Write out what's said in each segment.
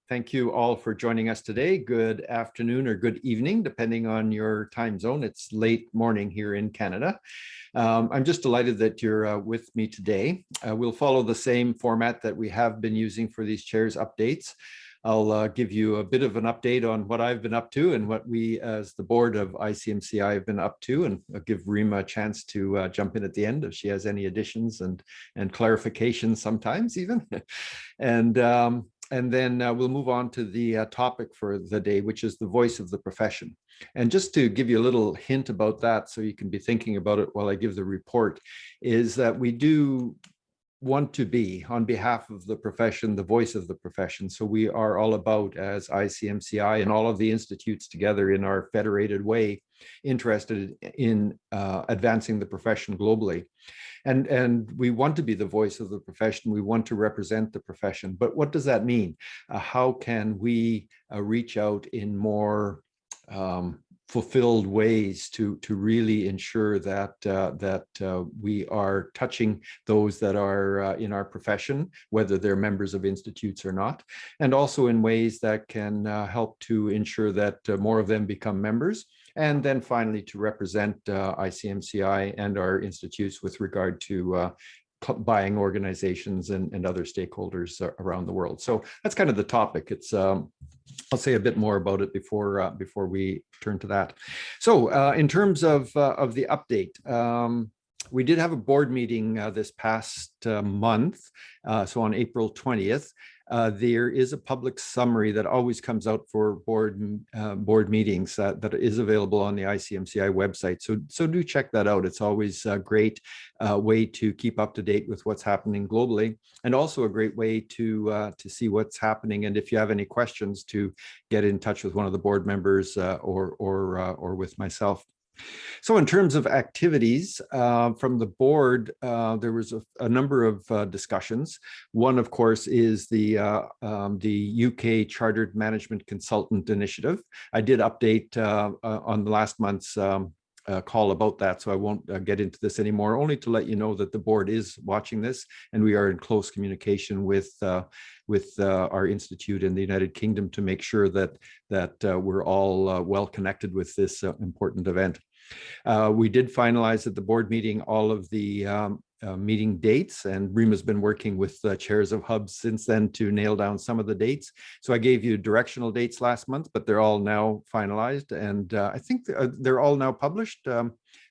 Thank you all for joining us today. Good afternoon or good evening, depending on your time zone. It's late morning here in Canada. I'm just delighted that you're with me today. We'll follow the same format that we have been using for these chairs updates. I'll give you a bit of an update on what I've been up to and what we as the board of ICMCI have been up to, and I'll give Rima a chance to jump in at the end if she has any additions and clarifications sometimes even. And then we'll move on to the topic for the day, which is the voice of the profession. And just to give you a little hint about that, so you can be thinking about it while I give the report, is that we do want to be, on behalf of the profession, the voice of the profession. So we are all about, as ICMCI and all of the institutes together in our federated way, interested in advancing the profession globally. And we want to be the voice of the profession. We want to represent the profession. But what does that mean? How can we reach out in more fulfilled ways to really ensure that we are touching those that are in our profession, whether they're members of institutes or not, and also in ways that can help to ensure that more of them become members. And then finally, to represent ICMCI and our institutes with regard to buying organizations and other stakeholders around the world. So that's kind of the topic. It's I'll say a bit more about it before we turn to that. So in terms of the update, we did have a board meeting this past month, so on April 20th. There is a public summary that always comes out for board meetings that is available on the ICMCI website. So do check that out. It's always a great way to keep up to date with what's happening globally, and also a great way to see what's happening. And if you have any questions, to get in touch with one of the board members or with myself. So in terms of activities from the board, there was a number of discussions. One, of course, is the UK Chartered Management Consultant Initiative. I did update on the last month's call about that, so I won't get into this anymore, only to let you know that the board is watching this, and we are in close communication with our institute in the United Kingdom to make sure that we're all well connected with this important event. We did finalize at the board meeting all of the meeting dates, and Rima's been working with chairs of hubs since then to nail down some of the dates. So I gave you directional dates last month, but they're all now finalized, and I think they're all now published.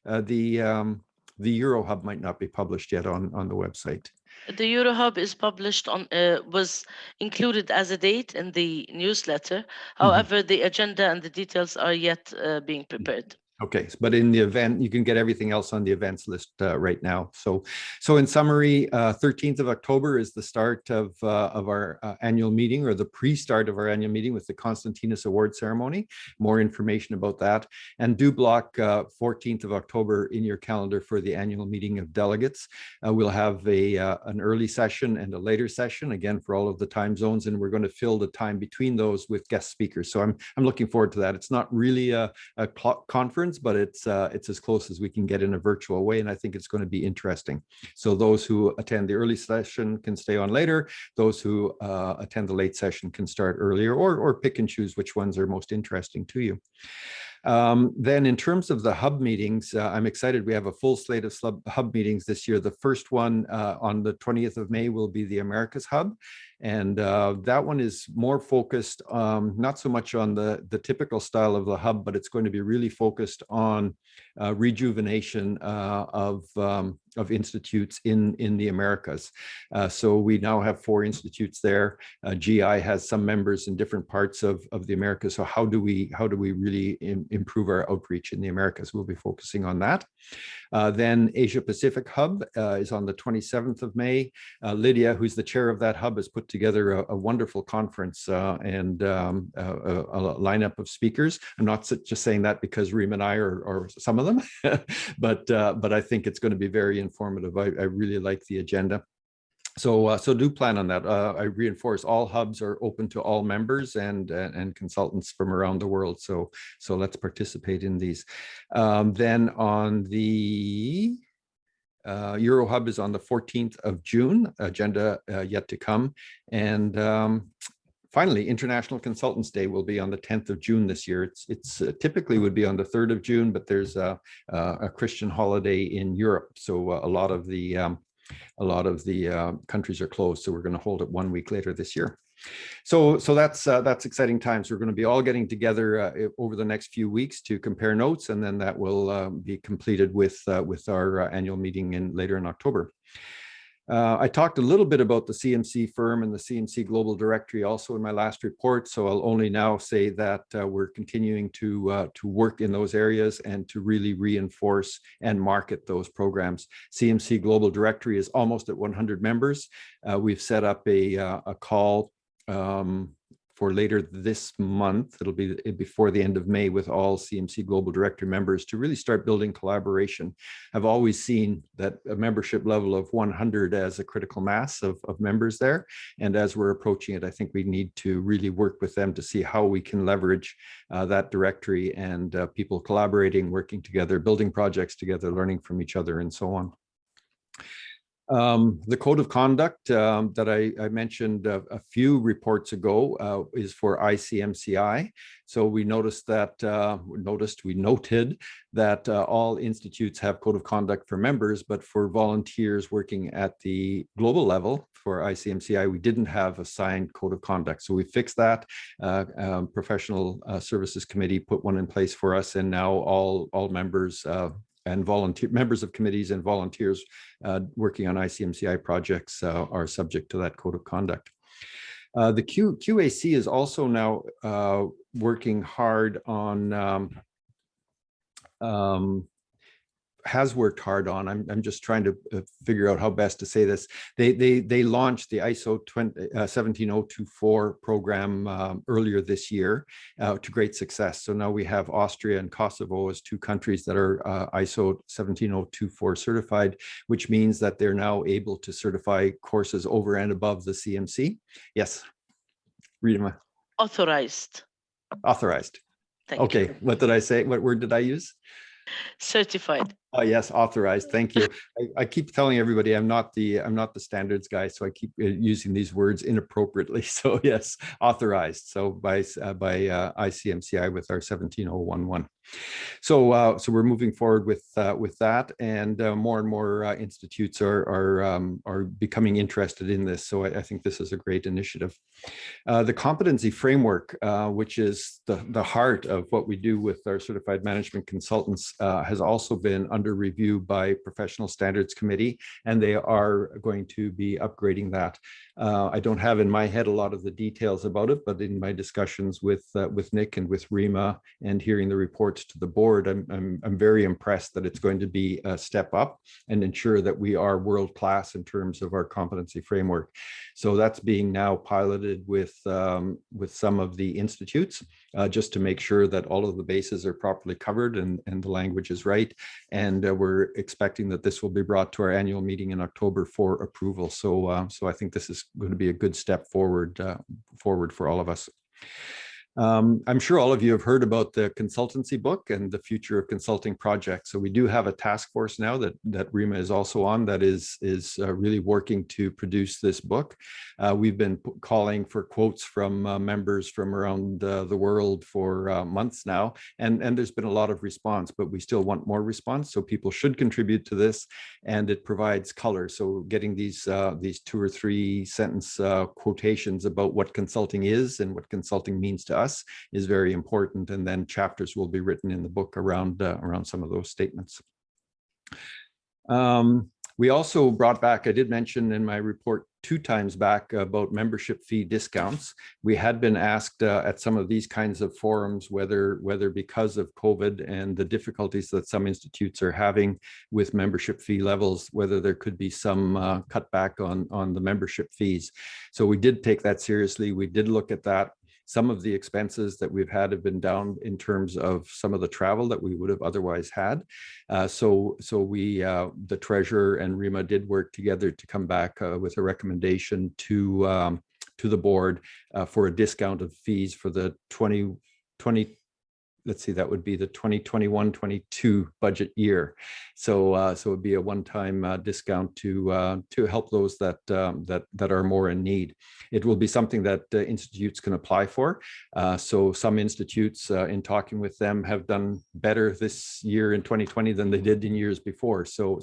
The Euro Hub might not be published yet on the website. The Euro Hub is published on, was included as a date in the newsletter. However, the agenda and the details are yet being prepared. Okay, but in the event, you can get everything else on the events list right now. So in summary, 13th of October is the start of our annual meeting, or the pre-start of our annual meeting with the Constantinus Award ceremony. More information about that. And do block 14th of October in your calendar for the annual meeting of delegates. We'll have an early session and a later session, again, for all of the time zones, and we're going to fill the time between those with guest speakers. So I'm looking forward to that. It's not really a conference, but it's as close as we can get in a virtual way, and I think it's going to be interesting. So those who attend the early session can stay on later. Those who attend the late session can start earlier, or pick and choose which ones are most interesting to you. Then in terms of the hub meetings, I'm excited. We have a full slate of hub meetings this year. The first one on the 20th of May will be the Americas Hub. And that one is more focused, not so much on the typical style of the hub, but it's going to be really focused on rejuvenation of institutes in the Americas. So we now have 4 institutes there. GI has some members in different parts of the Americas. So how do we really improve our outreach in the Americas? We'll be focusing on that. Then Asia Pacific Hub is on the 27th of May. Lydia, who's the chair of that hub, has put together a wonderful conference and a lineup of speakers. I'm not just saying that because Reem and I are some of them, but I think it's going to be very informative. I really like the agenda. So do plan on that. I reinforce, all hubs are open to all members and consultants from around the world. So let's participate in these. Then on the Euro Hub is on the 14th of June, agenda yet to come. And Finally, International Consultants Day will be on the 10th of June this year. It's typically would be on the 3rd of June, but there's a Christian holiday in Europe, so a lot of the countries are closed. So we're going to hold it 1 week later this year. So that's exciting times. We're going to be all getting together over the next few weeks to compare notes, and then that will be completed with our annual meeting later in October. I talked a little bit about the CMC firm and the CMC Global Directory also in my last report, so I'll only now say that we're continuing to work in those areas and to really reinforce and market those programs. CMC Global Directory is almost at 100 members. We've set up a call for later this month. It'll be before the end of May with all CMC Global Directory members to really start building collaboration. I've always seen that a membership level of 100 as a critical mass of members there. And as we're approaching it, I think we need to really work with them to see how we can leverage that directory and people collaborating, working together, building projects together, learning from each other, and so on. The code of conduct that I mentioned a few reports ago is for ICMCI. So we noticed that we noted that all institutes have code of conduct for members, but for volunteers working at the global level for ICMCI, we didn't have a signed code of conduct. So we fixed that. Professional Services Committee put one in place for us, and now all members and members of committees and volunteers working on ICMCI projects are subject to that code of conduct. The QAC is also now working hard on has worked hard on. I'm just trying to figure out how best to say this. They launched the ISO 17024 program earlier this year to great success. So now we have Austria and Kosovo as two countries that are ISO 17024 certified, which means that they're now able to certify courses over and above the CMC. Yes, Rita. Authorized. Authorized. Thank you. What did I say? What word did I use? Certified. Oh yes, authorized. Thank you. I keep telling everybody I'm not the standards guy, so I keep using these words inappropriately. So yes, authorized. So by ICMCI with our 17011. So we're moving forward with that, and more and more institutes are becoming interested in this. So I think this is a great initiative. The competency framework, which is the heart of what we do with our certified management consultants, has also been under review by Professional Standards Committee, and they are going to be upgrading that. I don't have in my head a lot of the details about it, but in my discussions with Nick and with Rima and hearing the reports to the board, I'm very impressed that it's going to be a step up and ensure that we are world class in terms of our competency framework. So that's being now piloted with some of the institutes just to make sure that all of the bases are properly covered and the language is right. And we're expecting that this will be brought to our annual meeting in October for approval. So I think this is going to be a good step forward for all of us. I'm sure all of you have heard about the consultancy book and the future of consulting projects. So we do have a task force now that Rima is also on that is really working to produce this book. We've been calling for quotes from members from around the world for months now, and there's been a lot of response, but we still want more response. So people should contribute to this, and it provides color. So getting these 2 or 3 sentence quotations about what consulting is and what consulting means to us is very important, and then chapters will be written in the book around some of those statements. We also brought back, I did mention in my report 2 times back about membership fee discounts. We had been asked at some of these kinds of forums whether because of COVID and the difficulties that some institutes are having with membership fee levels, whether there could be some cutback on the membership fees. So we did take that seriously. We did look at that. Some of the expenses that we've had have been down in terms of some of the travel that we would have otherwise had. So we, the treasurer and Rima did work together to come back with a recommendation to the board for a discount of fees for the 2022 let's see, that would be the 2021-22 budget year. So so it would be a one-time discount to help those that that are more in need. It will be something that institutes can apply for. So some institutes, in talking with them, have done better this year in 2020 than they did in years before. So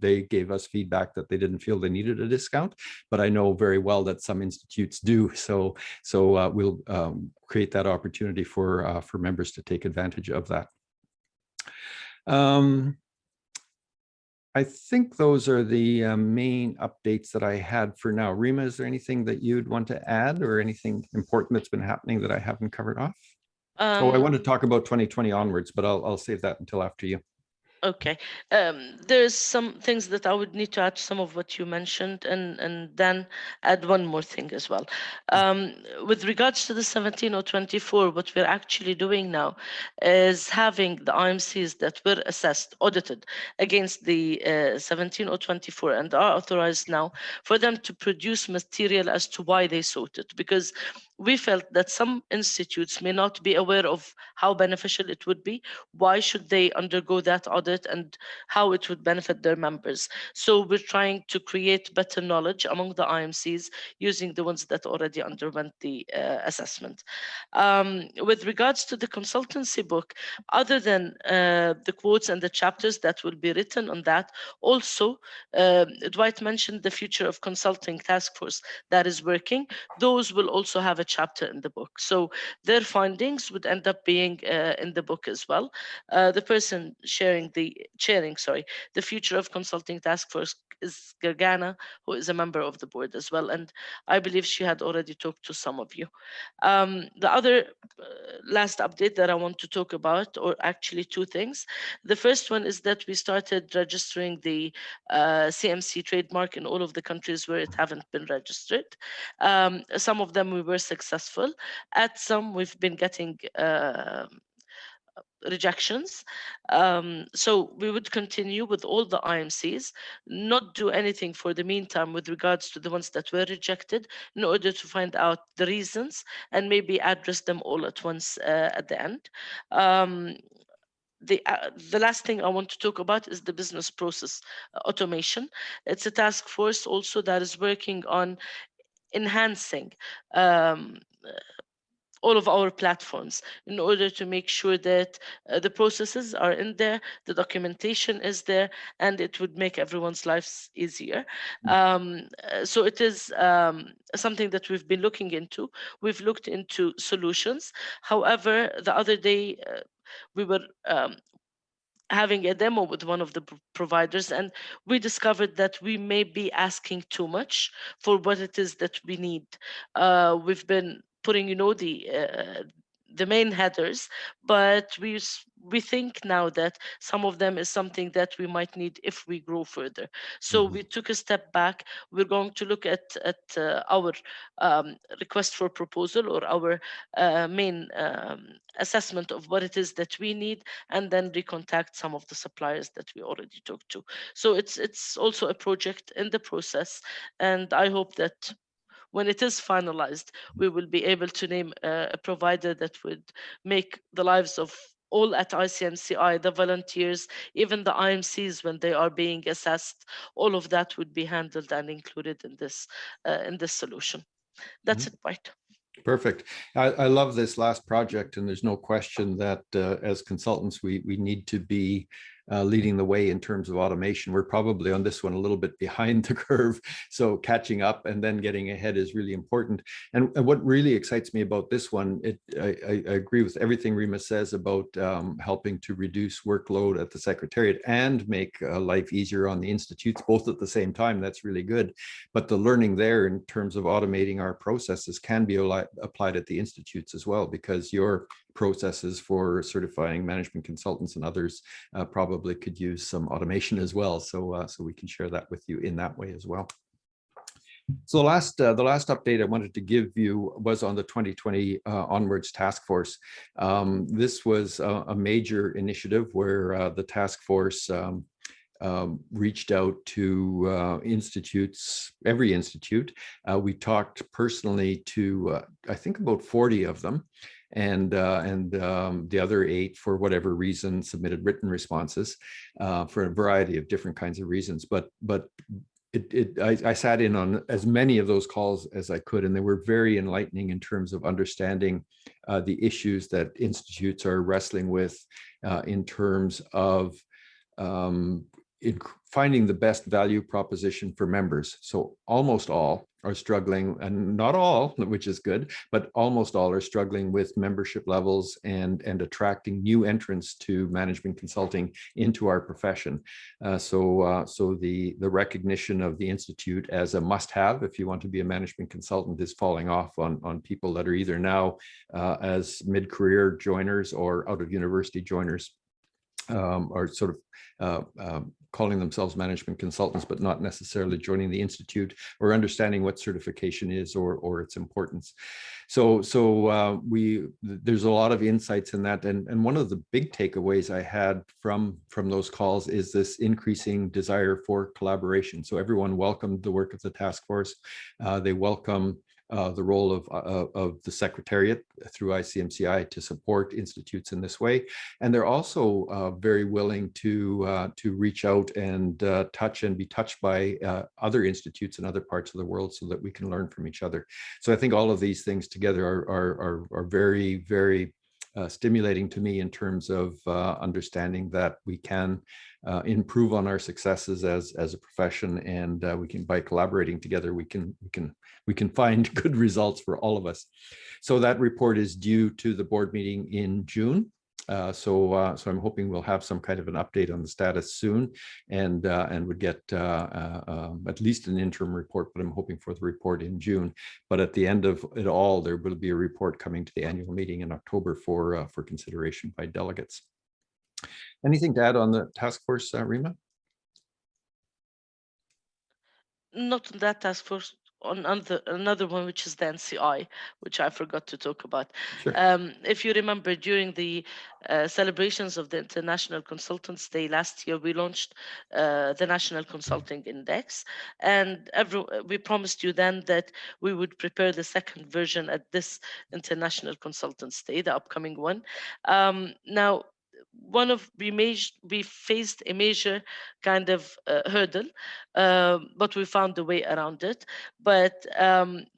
they gave us feedback that they didn't feel they needed a discount, but I know very well that some institutes do. So we'll create that opportunity for members to take advantage of that. I think those are the main updates that I had for now. Rima, is there anything that you'd want to add, or anything important that's been happening that I haven't covered off? Oh, I want to talk about 2020 onwards, but I'll save that until after you. Okay. There's some things that I would need to add, some of what you mentioned, and then add one more thing as well. With regards to the 17024, what we're actually doing now is having the IMCs that were assessed, audited against the 17024 and are authorized now for them to produce material as to why they sought it, because we felt that some institutes may not be aware of how beneficial it would be. Why should they undergo that audit, and how it would benefit their members? So we're trying to create better knowledge among the IMCs using the ones that already underwent the assessment. With regards to the consultancy book, other than the quotes and the chapters that will be written on that, also Dwight mentioned the Future of Consulting Task Force that is working. Those will also have a chapter in the book. So their findings would end up being in the book as well. The person chairing the Future of Consulting Task Force is Gergana, who is a member of the board as well. And I believe she had already talked to some of you. The other last update that I want to talk about, or actually two things. The first one is that we started registering the CMC trademark in all of the countries where it haven't been registered. Some of them we were successful. At some we've been getting rejections. So we would continue with all the IMCs, not do anything for the meantime with regards to the ones that were rejected, in order to find out the reasons and maybe address them all at once at the end. The last thing I want to talk about is the business process automation. It's a task force also that is working on enhancing all of our platforms in order to make sure that the processes are in there, the documentation is there, and it would make everyone's lives easier. So it is something that we've been looking into. We've looked into solutions. However, the other day we were having a demo with one of the providers, and we discovered that we may be asking too much for what it is that we need. We've been putting, the main headers, but we think now that some of them is something that we might need if we grow further. So we took a step back. We're going to look at our request for proposal, or our main assessment of what it is that we need, and then recontact some of the suppliers that we already talked to. So it's also a project in the process, and I hope that when it is finalized, we will be able to name a provider that would make the lives of all at ICMCI, the volunteers, even the IMCs when they are being assessed, all of that would be handled and included in this solution. That's it, White. Perfect. I love this last project, and there's no question that as consultants, we need to be leading the way in terms of automation. We're probably on this one a little bit behind the curve, so catching up and then getting ahead is really important. And what really excites me about this one, I agree with everything Rima says about helping to reduce workload at the Secretariat and make life easier on the institutes, both at the same time. That's really good. But the learning there in terms of automating our processes can be applied at the institutes as well, because your processes for certifying management consultants and others probably could use some automation as well. So we can share that with you in that way as well. So the last update I wanted to give you was on the 2020 onwards task force. This was a major initiative where the task force reached out to institutes, every institute. We talked personally to, I think, about 40 of them. and the other 8, for whatever reason, submitted written responses for a variety of different kinds of reasons. But I sat in on as many of those calls as I could, and they were very enlightening in terms of understanding the issues that institutes are wrestling with in terms of in finding the best value proposition for members. So almost all are struggling, and not all, which is good, but almost all are struggling with membership levels and attracting new entrants to management consulting into our profession. So the recognition of the Institute as a must-have if you want to be a management consultant is falling off on people that are either now as mid-career joiners or out of university joiners, are sort of calling themselves management consultants, but not necessarily joining the Institute or understanding what certification is or its importance. So there's a lot of insights in that. And one of the big takeaways I had from those calls is this increasing desire for collaboration. So everyone welcomed the work of the task force. They welcome the role of the Secretariat through ICMCI to support institutes in this way. And they're also very willing to reach out and touch and be touched by other institutes in other parts of the world so that we can learn from each other. So I think all of these things together are very, very stimulating to me in terms of understanding that we can improve on our successes as a profession, and we can, by collaborating together, we can find good results for all of us. So that report is due to the board meeting in June. So I'm hoping we'll have some kind of an update on the status soon, and would get at least an interim report, but I'm hoping for the report in June. But at the end of it all, there will be a report coming to the annual meeting in October for consideration by delegates. Anything to add on the task force, Rima? Not on that task force, on another one, which is the NCI, which I forgot to talk about. Sure. If you remember, during the celebrations of the International Consultants Day last year, we launched the National Consulting Index, and we promised you then that we would prepare the second version at this International Consultants Day, the upcoming one. Now, we faced a major kind of hurdle, but we found a way around it. But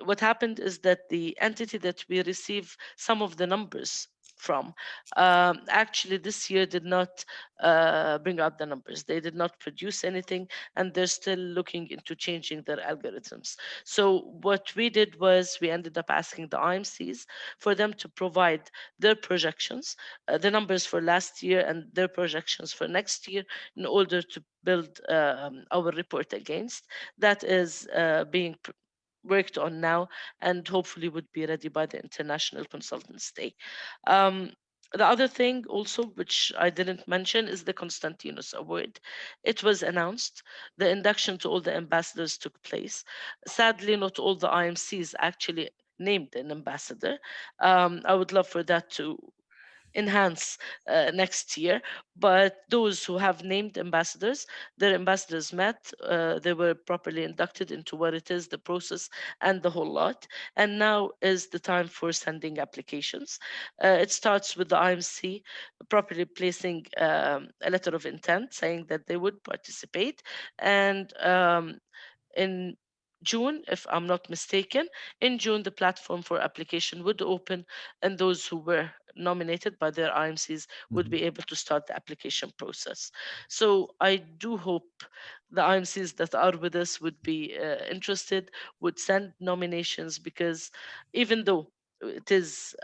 what happened is that the entity that we receive some of the numbers from actually this year did not bring out the numbers. They did not produce anything, and they're still looking into changing their algorithms. So what we did was we ended up asking the IMCs for them to provide their projections, the numbers for last year and their projections for next year, in order to build our report against. That is being worked on now, and hopefully would be ready by the International Consultants Day. The other thing also, which I didn't mention, is the Constantinos Award. It was announced. The induction to all the ambassadors took place. Sadly, not all the IMCs actually named an ambassador. I would love for that to enhance next year. But those who have named ambassadors, their ambassadors met, they were properly inducted into what it is, the process, and the whole lot. And now is the time for sending applications. It starts with the IMC properly placing a letter of intent saying that they would participate. And in June, if I'm not mistaken, in June, the platform for application would open, and those who were nominated by their IMCs would be able to start the application process. So I do hope the IMCs that are with us would be interested, would send nominations, because even though it is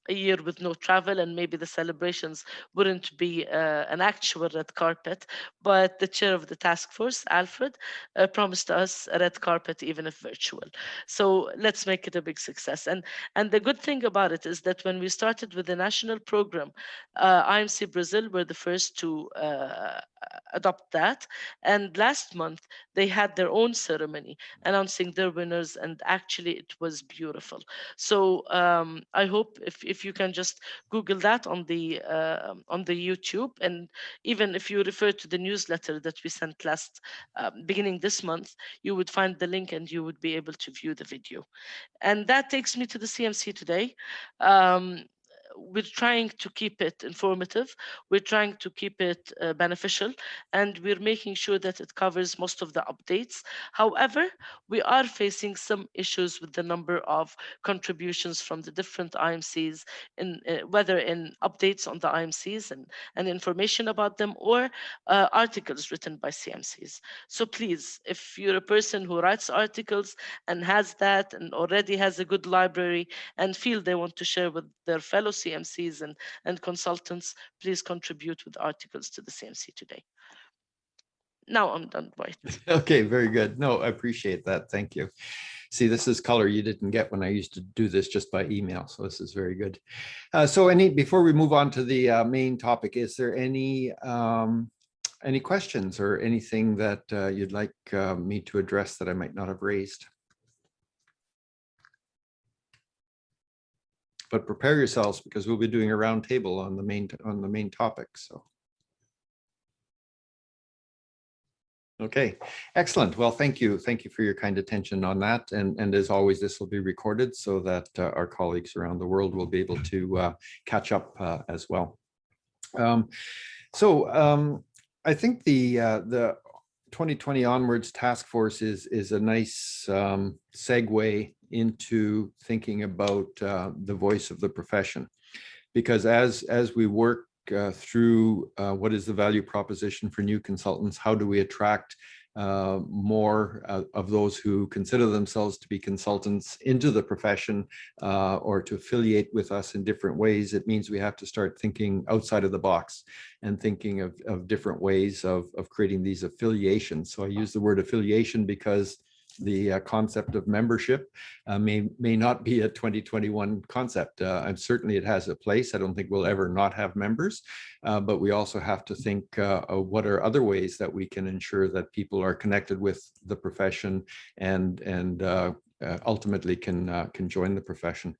a year with no travel, and maybe the celebrations wouldn't be an actual red carpet, but the chair of the task force, Alfred, promised us a red carpet, even if virtual. So let's make it a big success. And the good thing about it is that when we started with the national program, IMC Brazil were the first to adopt that. And last month, they had their own ceremony announcing their winners, and actually it was beautiful. So I hope if you can just Google that on the YouTube, and even if you refer to the newsletter that we sent last beginning this month, you would find the link and you would be able to view the video. And that takes me to the CMC today. Um, we're trying to keep it informative, we're trying to keep it beneficial, and we're making sure that it covers most of the updates. However, we are facing some issues with the number of contributions from the different IMCs, in whether in updates on the IMCs and information about them, or articles written by CMCs. So please, if you're a person who writes articles and has that and already has a good library and feel they want to share with their fellow CMCs and consultants, please contribute with articles to the CMC today. Now I'm done, Dwight. Okay, very good. No, I appreciate that. Thank you. See, this is color you didn't get when I used to do this just by email. So this is very good. So before we move on to the main topic, is there any questions or anything that you'd like me to address that I might not have raised? But prepare yourselves, because we'll be doing a round table on the main topic. So. Okay, excellent. Well, thank you. Thank you for your kind attention on that. And as always, this will be recorded so that our colleagues around the world will be able to catch up as well. I think the 2020 onwards task force is a nice segue into thinking about the voice of the profession, because as we work through what is the value proposition for new consultants, how do we attract more of those who consider themselves to be consultants into the profession or to affiliate with us in different ways. It means we have to start thinking outside of the box and thinking of different ways of creating these affiliations. So I use the word affiliation because the concept of membership may not be a 2021 concept. And certainly it has a place. I don't think we'll ever not have members, but we also have to think what are other ways that we can ensure that people are connected with the profession and ultimately can join the profession.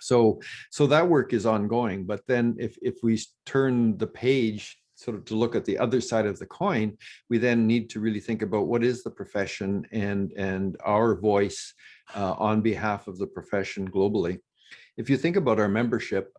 So that work is ongoing. But then if we turn the page sort of to look at the other side of the coin, we then need to really think about what is the profession and our voice on behalf of the profession globally. If you think about our membership,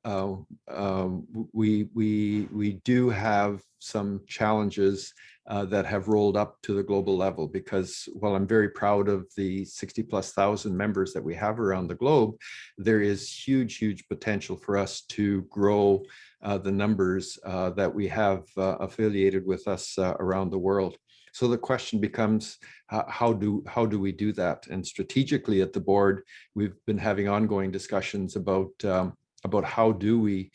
we do have some challenges that have rolled up to the global level, because while I'm very proud of the 60,000+ members that we have around the globe, there is huge potential for us to grow the numbers that we have affiliated with us around the world. So the question becomes, how do we do that? And strategically at the board, we've been having ongoing discussions about how do we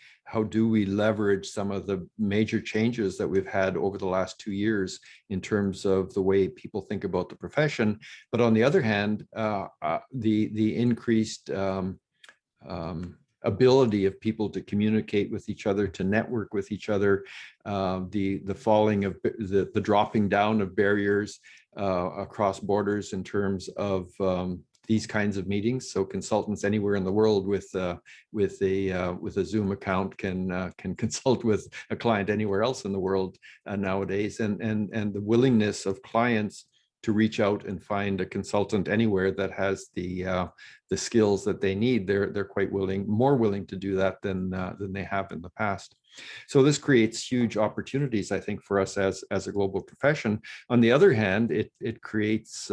leverage some of the major changes that we've had over the last 2 years in terms of the way people think about the profession. But on the other hand, the increased ability of people to communicate with each other, to network with each other, the falling of the dropping down of barriers across borders in terms of these kinds of meetings. So consultants anywhere in the world with a Zoom account can consult with a client anywhere else in the world nowadays, and the willingness of clients to reach out and find a consultant anywhere that has the skills that they need. They're quite more willing to do that than they have in the past. So this creates huge opportunities, I think, for us as a global profession. On the other hand, it creates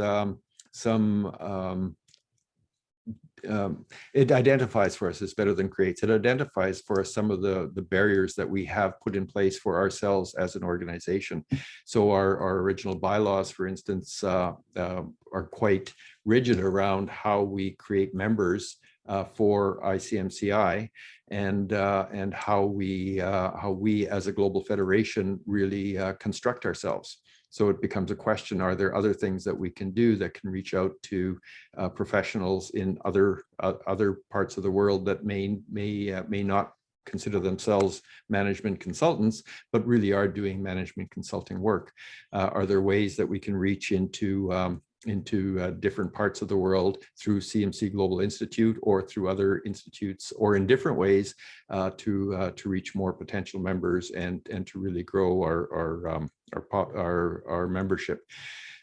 it identifies for us, it's better than creates. It identifies for us some of the barriers that we have put in place for ourselves as an organization. So our original bylaws, for instance, are quite rigid around how we create members for ICMCI, and how we as a global federation really construct ourselves. So it becomes a question, are there other things that we can do that can reach out to professionals in other parts of the world that may not consider themselves management consultants, but really are doing management consulting work. Are there ways that we can reach into different parts of the world through CMC Global Institute or through other institutes, or in different ways to reach more potential members and to really grow our membership?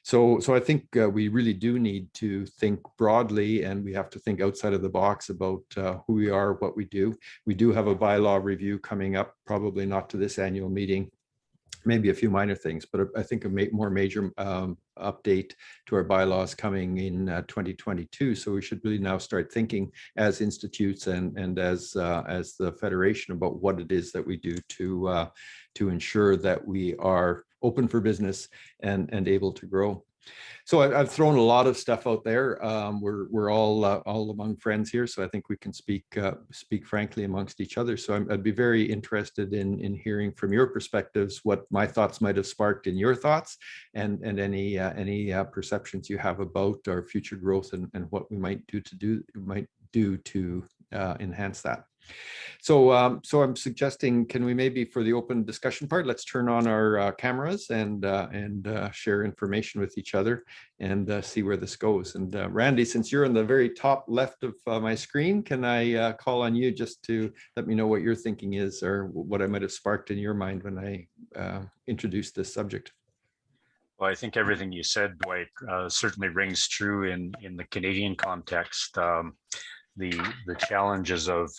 So I think we really do need to think broadly, and we have to think outside of the box about who we are, what we do. We do have a bylaw review coming up, probably not to this annual meeting, maybe a few minor things, but I think a more major update to our bylaws coming in 2022. So we should really now start thinking as institutes and as the Federation about what it is that we do to ensure that we are open for business and able to grow. So I've thrown a lot of stuff out there. We're all among friends here, so I think we can speak frankly amongst each other. So I'd be very interested in hearing from your perspectives what my thoughts might have sparked in your thoughts, and any perceptions you have about our future growth and what we might do to enhance that. So I'm suggesting, can we maybe, for the open discussion part, let's turn on our cameras and share information with each other and see where this goes. And Randy, since you're in the very top left of my screen, can I call on you just to let me know what your thinking is, or what I might have sparked in your mind when I introduced this subject? Well, I think everything you said, Dwight, certainly rings true in the Canadian context. The challenges of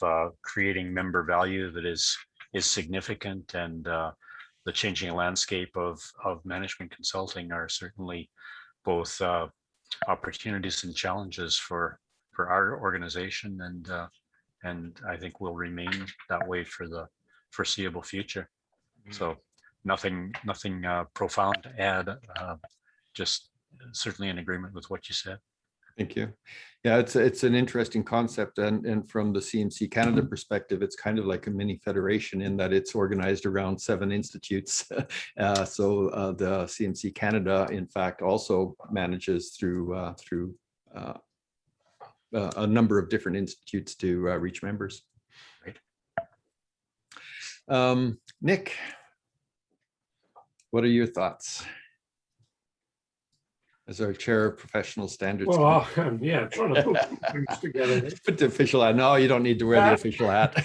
creating member value that is significant, and the changing landscape of management consulting are certainly both opportunities and challenges for our organization, and I think will remain that way for the foreseeable future. So nothing profound to add, just certainly in agreement with what you said. Thank you. Yeah, it's an interesting concept, and from the CMC Canada perspective, it's kind of like a mini federation in that it's organized around 7 institutes. So the CMC Canada, in fact, also manages through a number of different institutes to reach members. Right. Nick, what are your thoughts as our chair of professional standards? Well, yeah, trying to put things together. Put the official hat. No, you don't need to wear the official hat.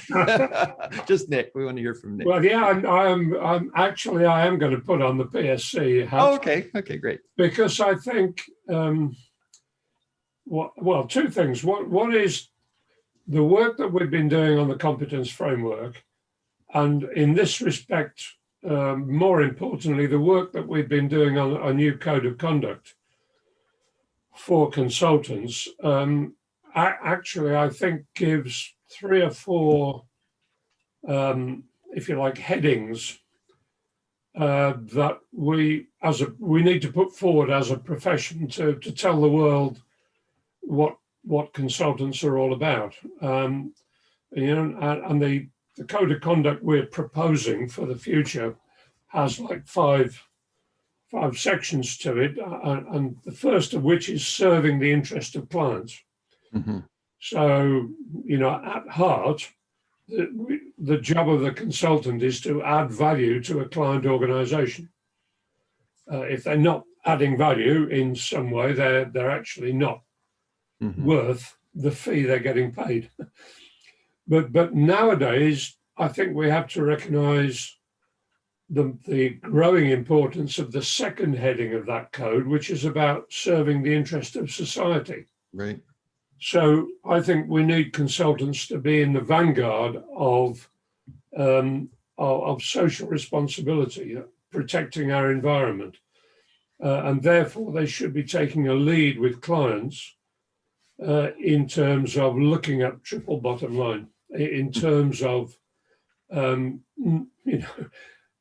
Just Nick. We want to hear from Nick. Well, yeah, I'm actually, I am going to put on the PSC hat. Oh, okay. Okay, great. Because I think, well, 2 things. One is the work that we've been doing on the competence framework, and in this respect, more importantly, the work that we've been doing on a new code of conduct for consultants, actually, I think gives 3 or 4, if you like, headings that we need to put forward as a profession to tell the world what consultants are all about. And the code of conduct we're proposing for the future has like 5 sections to it, and the first of which is serving the interest of clients. Mm-hmm. So, at heart, the job of the consultant is to add value to a client organization. If they're not adding value in some way, they're actually not worth the fee they're getting paid. But nowadays, I think we have to recognize the growing importance of the second heading of that code, which is about serving the interest of society. Right. So I think we need consultants to be in the vanguard of social responsibility, protecting our environment. And therefore, they should be taking a lead with clients in terms of looking at triple bottom line, in terms of,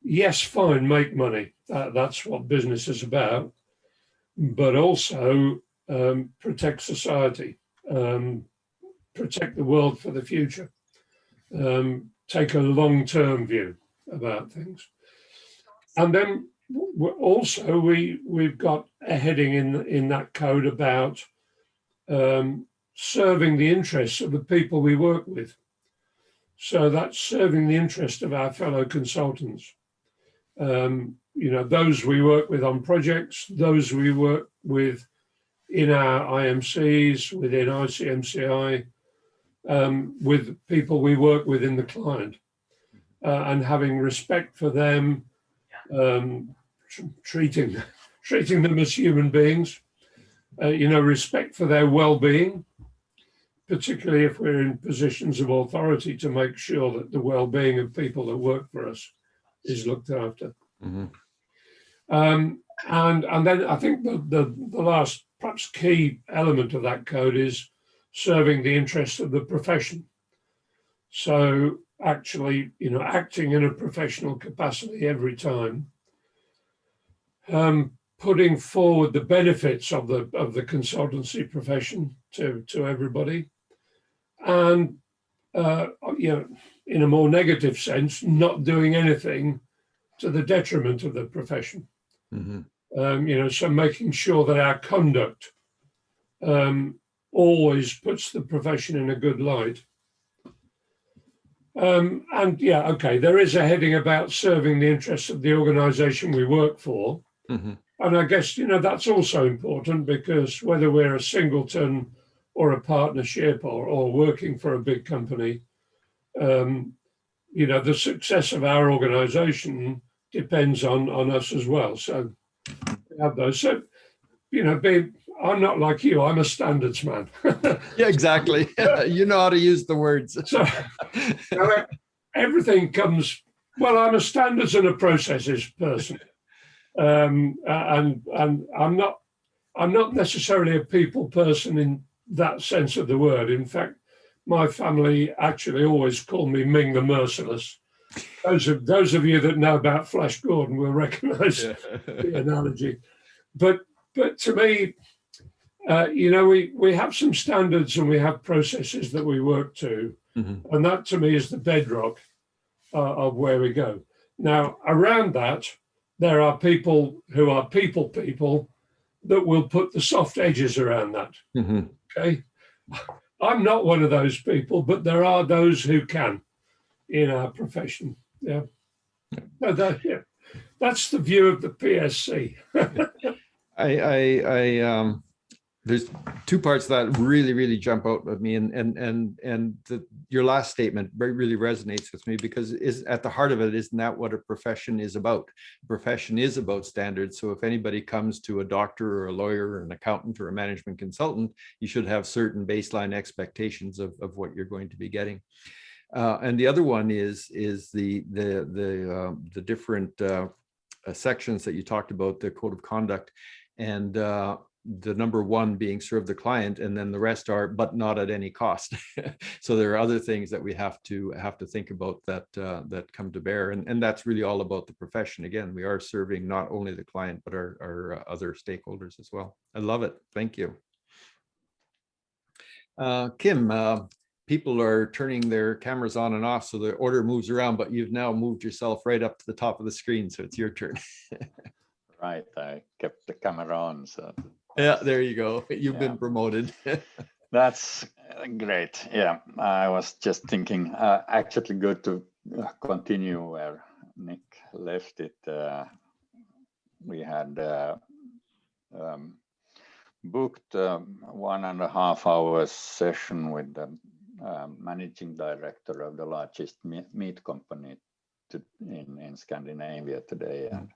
yes, fine, make money. That's what business is about, but also protect society, protect the world for the future, take a long-term view about things. And then also we've got a heading in that code about serving the interests of the people we work with. So that's serving the interest of our fellow consultants. Those we work with on projects, those we work with in our IMCs, within ICMCI, with people we work with in the client, and having respect for them, treating them as human beings, respect for their well-being, particularly if we're in positions of authority, to make sure that the well-being of people that work for us is looked after. Mm-hmm. And then I think the last, perhaps key element of that code is serving the interests of the profession. So actually, acting in a professional capacity every time, putting forward the benefits of the consultancy profession to everybody, and in a more negative sense, not doing anything to the detriment of the profession. Mm-hmm. So making sure that our conduct always puts the profession in a good light. There is a heading about serving the interests of the organization we work for. Mm-hmm. And I guess, that's also important, because whether we're a singleton or a partnership or working for a big company, the success of our organization depends on us as well. So we have those. So, I'm not like you, I'm a standards man. Yeah, exactly. You know how to use the words. So everything comes, I'm a standards and a processes person. And I'm not necessarily a people person in that sense of the word. In fact, my family actually always call me Ming the Merciless. Those of you that know about Flash Gordon will recognize the analogy. But to me, we have some standards and we have processes that we work to, Mm-hmm. and that to me is the bedrock of where we go. Now, around that, there are people who are people that will put the soft edges around that. Mm-hmm. Okay, I'm not one of those people, but there are those who can in our profession. Yeah, that's the view of the PSC. There's two parts that really jump out at me, and your last statement really resonates with me, because is at the heart of it, isn't that what a profession is about? A profession is about standards. So if anybody comes to a doctor or a lawyer or an accountant or a management consultant, you should have certain baseline expectations of what you're going to be getting. And the other one is the different sections that you talked about, the code of conduct, and the number one being serve the client, and then the rest are but not at any cost. So there are other things that we have to think about that come to bear, and that's really all about the profession. Again, we are serving not only the client but our other stakeholders as well. I love it. Thank you. Kim, people are turning their cameras on and off, so the order moves around, but you've now moved yourself right up to the top of the screen, so it's your turn. Right, I kept the camera on, so. Yeah, there you go. You've been promoted. That's great. Yeah, I was just thinking, actually good to continue where Nick left it. We had booked 1.5 hours session with the managing director of the largest meat company in Scandinavia today, and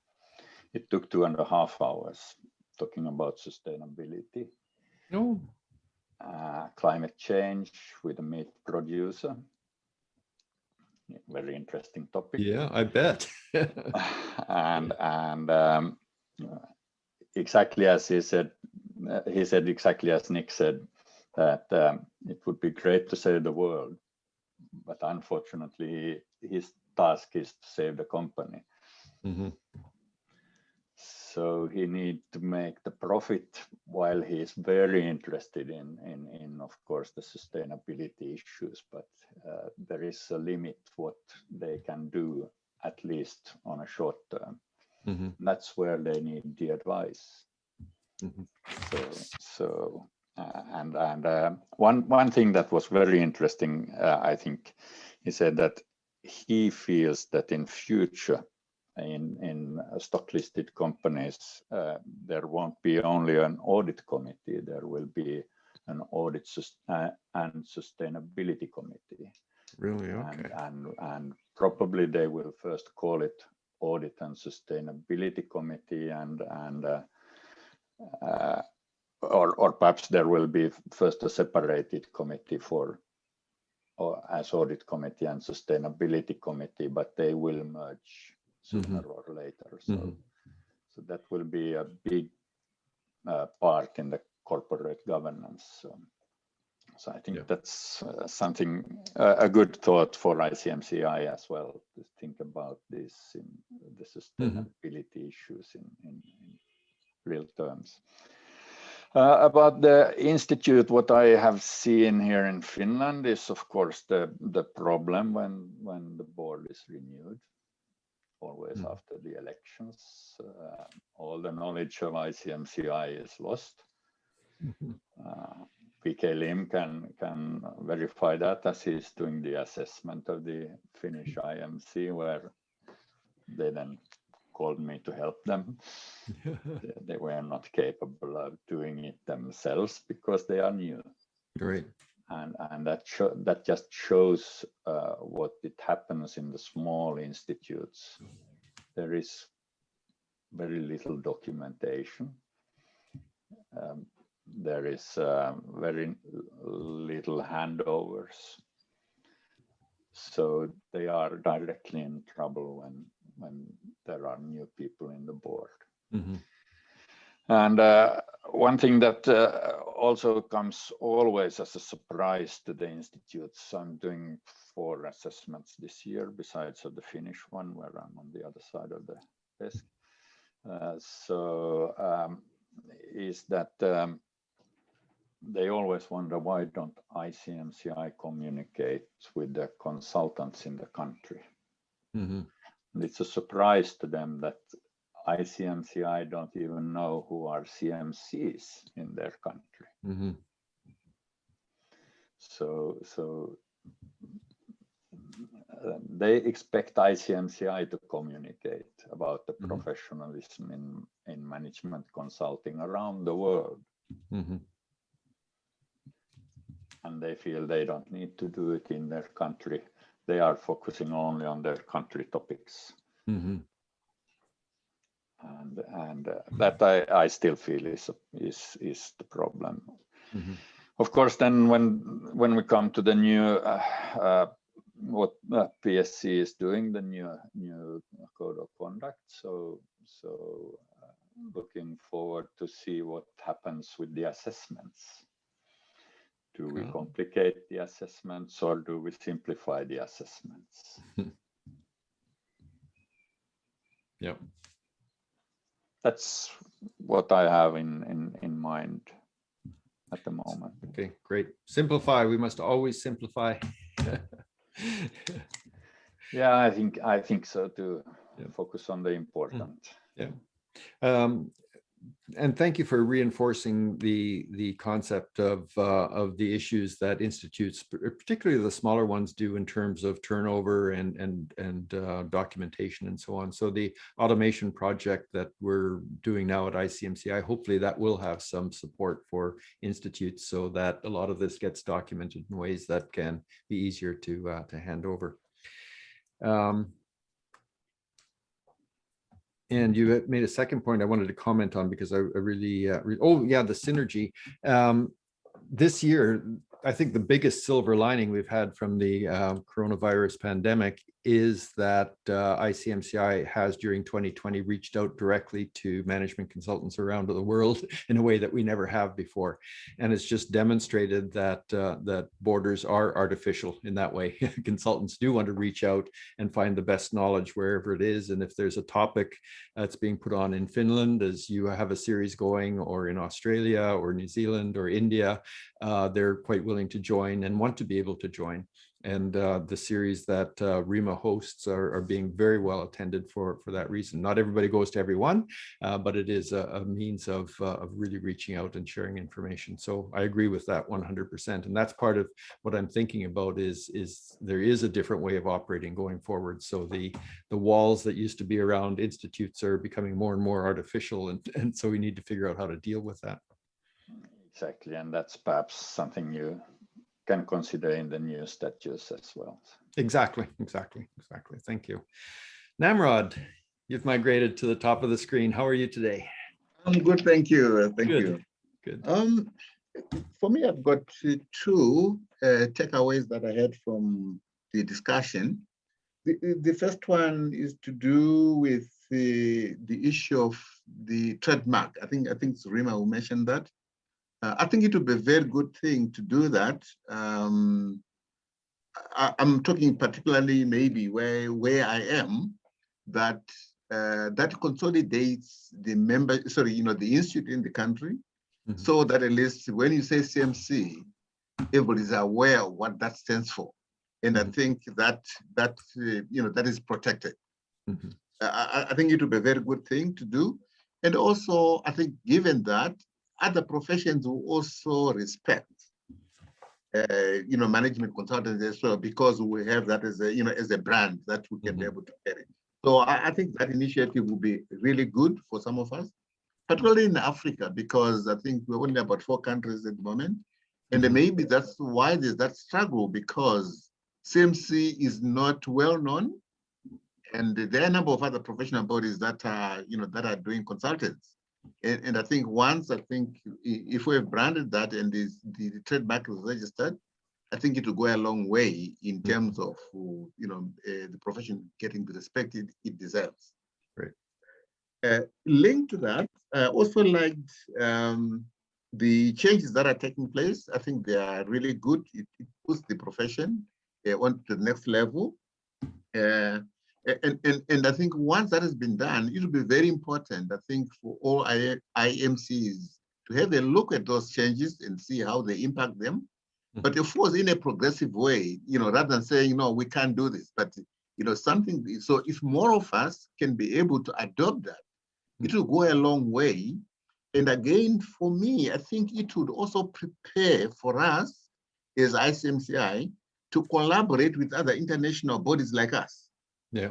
it took 2.5 hours. Talking about sustainability, climate change with a meat producer. Very interesting topic. Yeah, I bet. and exactly as he said exactly as Nick said, that it would be great to save the world, but unfortunately his task is to save the company. Mm-hmm. So he needs to make the profit, while he is very interested in of course the sustainability issues, but there is a limit what they can do, at least on a short term. Mm-hmm. That's where they need the advice. Mm-hmm. One thing that was very interesting, I think, he said that he feels that in future, in stock listed companies, there won't be only an audit committee, there will be an audit and sustainability committee. Really? Okay. And probably they will first call it audit and sustainability committee, or perhaps there will be first a separated committee as audit committee and sustainability committee, but they will merge sooner or later. So that will be a big part in the corporate governance. So I think that's something, a good thought for ICMCI as well, to think about this in the sustainability issues in real terms. About the institute, what I have seen here in Finland is, of course, the problem when the board is renewed, always after the elections. All the knowledge of ICMCI is lost. PK Lim can verify that, as he's doing the assessment of the Finnish IMC, where they then called me to help them. They were not capable of doing it themselves because they are new. Great. And that just shows what it happens in the small institutes. There is very little documentation. There is very little handovers. So they are directly in trouble when there are new people in the board. And one thing that also comes always as a surprise to the institutes, I'm doing 4 assessments this year, besides of the Finnish one, where I'm on the other side of the desk. Is that they always wonder, why don't ICMCI communicate with the consultants in the country? And it's a surprise to them that ICMCI don't even know who are CMCs in their country. So they expect ICMCI to communicate about the professionalism in management consulting around the world. And they feel they don't need to do it in their country. They are focusing only on their country topics. And that I still feel is the problem. Of course, then when we come to the new what PSC is doing, the new code of conduct, so looking forward to see what happens with the assessments. Do we complicate the assessments, or do we simplify the assessments? Yep. That's what I have in mind at the moment. Okay, great. Simplify. We must always simplify. Yeah, I think so too. Yeah. Focus on the important. Yeah. And thank you for reinforcing the concept of the issues that institutes, particularly the smaller ones, do in terms of turnover and documentation and so on. So the automation project that we're doing now at ICMCI, hopefully that will have some support for institutes, so that a lot of this gets documented in ways that can be easier to hand over. And you made a second point I wanted to comment on, because I really, oh yeah, the synergy. This year, I think the biggest silver lining we've had from the coronavirus pandemic is that ICMCI has, during 2020, reached out directly to management consultants around the world in a way that we never have before. And it's just demonstrated that that borders are artificial in that way. Consultants do want to reach out and find the best knowledge wherever it is. And if there's a topic that's being put on in Finland, as you have a series going, or in Australia or New Zealand or India, they're quite willing to join and want to be able to join. And the series that RIMA hosts are being very well attended for that reason. Not everybody goes to every one, but it is a means of really reaching out and sharing information. So I agree with that 100%. And that's part of what I'm thinking about is there is a different way of operating going forward. So the walls that used to be around institutes are becoming more and more artificial. And so we need to figure out how to deal with that. Exactly. And that's perhaps something you can consider in the new statutes as well. Exactly. Thank you. Namrod, you've migrated to the top of the screen. How are you today? I'm good, thank you. Thank you. Good. For me, I've got two takeaways that I had from the discussion. The first one is to do with the issue of the trademark. I think it's Rima who mentioned that. I think it would be a very good thing to do that. I'm talking particularly maybe where I am, that consolidates the the institute in the country, so that at least when you say CMC, everybody is aware of what that stands for, and I think that is protected. I think it would be a very good thing to do, and also I think given that other professions will also respect management consultants as well, because we have that as a brand that we can be able to carry. So I think that initiative will be really good for some of us, particularly in Africa, because I think we're only about 4 countries at the moment. And maybe that's why there's that struggle, because CMC is not well known. And there are a number of other professional bodies that are, that are doing consultants. And I think if we have branded that and the trademark is registered, I think it will go a long way in terms of, the profession getting the respect it deserves. Right. Linked to that, I also liked the changes that are taking place. I think they are really good. It puts the profession on to the next level. And I think once that has been done, it will be very important, I think, for all IMCs to have a look at those changes and see how they impact them. But of course, in a progressive way, rather than saying, no, we can't do this, but, something. So if more of us can be able to adopt that, it will go a long way. And again, for me, I think it would also prepare for us as ICMCI to collaborate with other international bodies like us. Yeah.